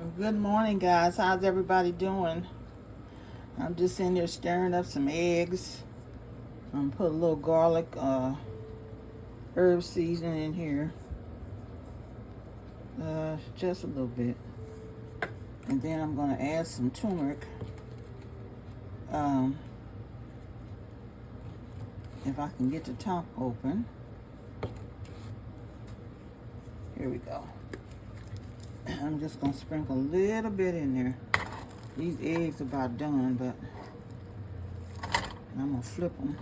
Good morning, guys. How's everybody doing? I'm just in there stirring up some eggs. I'm gonna put a little garlic, herb seasoning in here, just a little bit, and then I'm gonna add some turmeric. Um, if I can get the top open, here we go. I'm just gonna sprinkle a little bit in there. These eggs are about done, but I'm gonna flip them.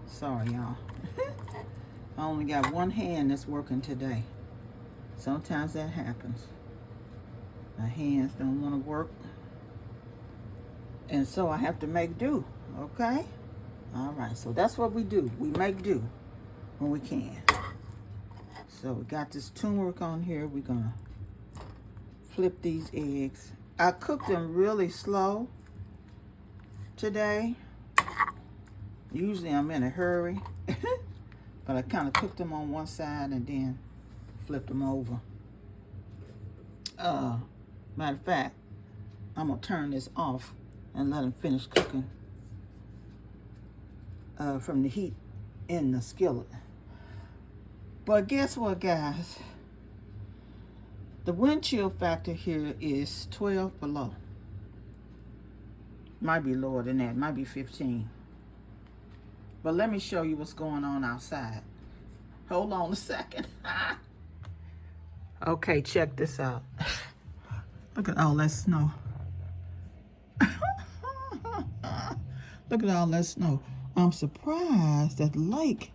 Sorry, y'all. I only got one hand that's working today. Sometimes that happens. My hands don't want to work. And so I have to make do, okay? All right, so that's what we do. We make do when we can. So we got this turmeric on here. We're gonna flip these eggs. I cooked them really slow today. Usually I'm in a hurry, but I kind of cooked them on one side and then flipped them over. Matter of fact, I'm gonna turn this off and let them finish cooking from the heat in the skillet. But guess what, guys? The wind chill factor here is 12 below. Might be lower than that, might be 15. But let me show you what's going on outside. Hold on a second. Okay, check this out. Look at all that snow. Look at all that snow. I'm surprised that the lake,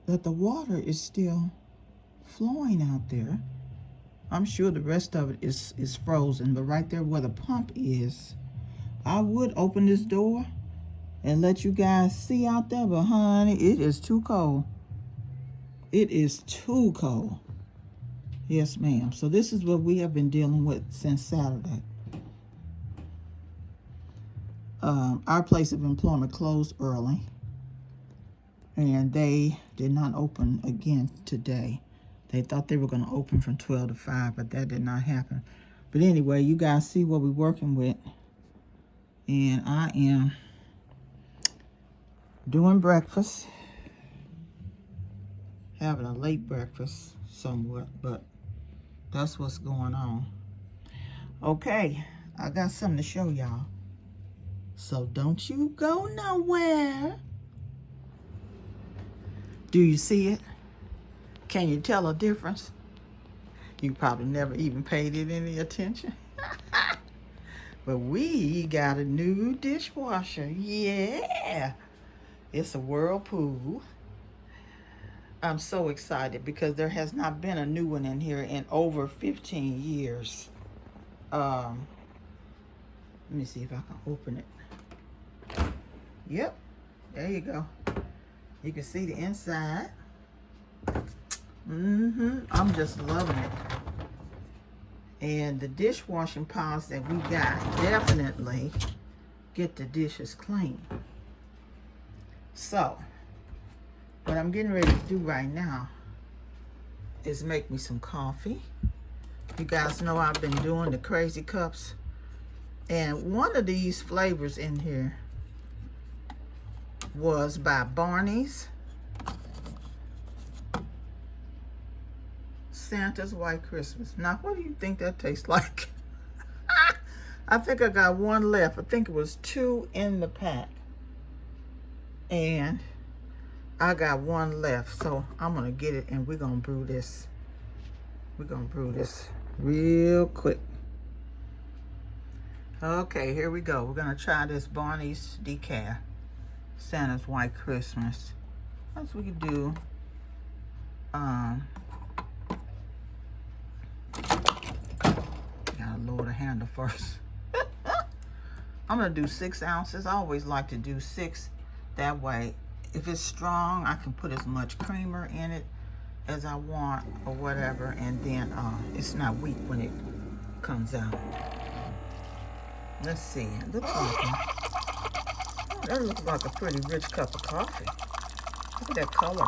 that the water is still flowing out there. I'm sure the rest of it is frozen, but right there where the pump is, I would open this door and let you guys see out there, but honey, it is too cold. It is too cold. Yes, ma'am. So this is what we have been dealing with since Saturday. Our place of employment closed early, and they did not open again today. They thought they were going to open from 12 to 5, but that did not happen. But anyway, you guys see what we're working with. And I am doing breakfast. Having a late breakfast somewhat, but that's what's going on. Okay, I got something to show y'all. So don't you go nowhere. Do you see it? Can you tell a difference? You probably never even paid it any attention. But we got a new dishwasher. Yeah. It's a Whirlpool. I'm so excited because there has not been a new one in here in over 15 years. Let me see if I can open it. Yep. There you go. You can see the inside. I'm just loving it. And the dishwashing pods that we got definitely get the dishes clean. So, what I'm getting ready to do right now is make me some coffee. You guys know I've been doing the crazy cups. And one of these flavors in here was by Barney's. Santa's White Christmas. Now, what do you think that tastes like? I think I got one left. I think it was 2 in the pack. And I got one left. So I'm going to get it and we're going to brew this. We're going to brew this real quick. Okay, here we go. We're going to try this Barney's decaf. Santa's White Christmas. What we could do. Gotta lower the handle first. I'm gonna do 6 ounces. I always like to do 6. That way, if it's strong, I can put as much creamer in it as I want or whatever, and then it's not weak when it comes out. Let's see. It looks like that looks like a pretty rich cup of coffee. Look at that color.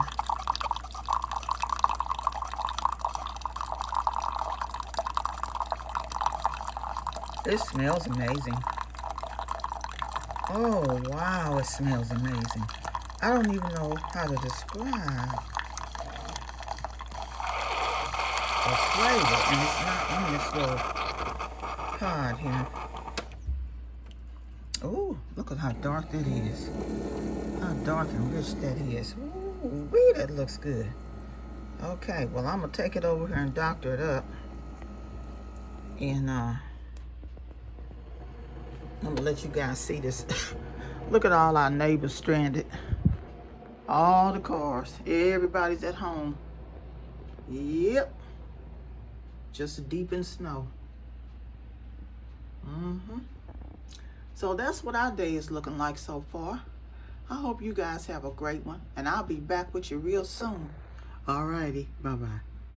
It smells amazing. Oh, wow, it smells amazing. I don't even know how to describe the flavor, and it's not on this little pod here. Oh, look at how dark that is. How dark and rich that is. Ooh, wee, that looks good. Okay, well, I'm going to take it over here and doctor it up. And I'm going to let you guys see this. Look at all our neighbors stranded. All the cars. Everybody's at home. Yep. Just deep in snow. So that's what our day is looking like so far. I hope you guys have a great one. And I'll be back with you real soon. Alrighty. Bye-bye.